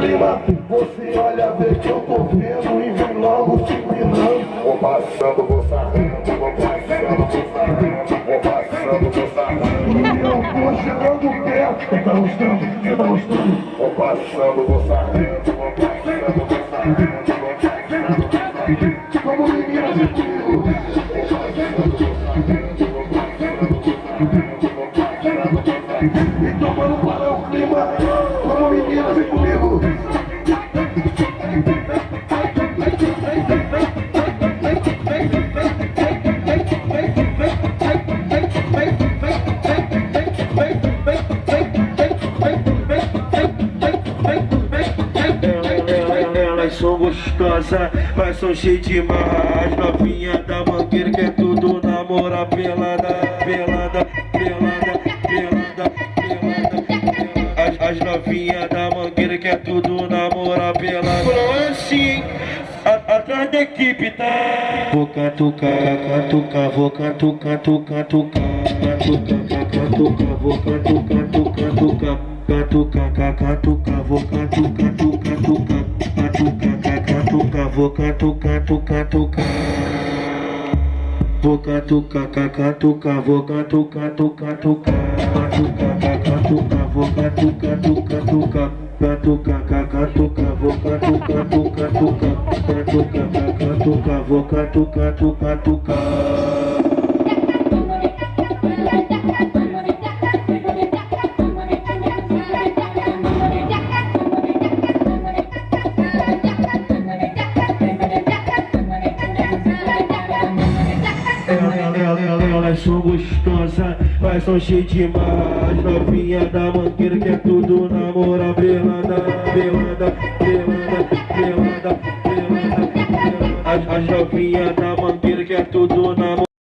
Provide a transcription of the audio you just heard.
clima. Você olha, vê que eu tô vendo e vem logo se empinando. Vou passando, vou sarrando, vou passando, vou sarrando, vou passando, vou sarrando. E eu tô chegando perto. Você tá gostando? Você tá gostando? Vou passando, vou sarrando, vou passando, vou sarrando, vou passando, vou sarrando. Como menina de tiro. Então vamos parar o clima. Como menina, vem comigo. Elas são gostosas, mas são cheias de marra. As novinhas da Mangueira quer tudo namorar pelada, pelada, pelada, pelada, pelada. As novinhas da Mangueira quer tudo namorar pelada. Falou assim, atrás da equipe, tá? Vou catucar, catucar, vou catucar, catucar, catucar, catucar, vou catucar, catucar, catucar, catucar, vou catucar, catucar, catucar, vou catucar, catucar. Vou catucar, catucar, vou catucar, catucar, catucar, catucar, vou catucar, catucar, catucar, catucar, vou catucar, catucar, catucar, catucar, vou catucar, catucar. Elas são gostosas, mas são cheias de marra. As novinhas da Mangueira quer tudo namorar pelada, pelada, pelada, pelada, pelada. As novinhas da Mangueira quer tudo namorar.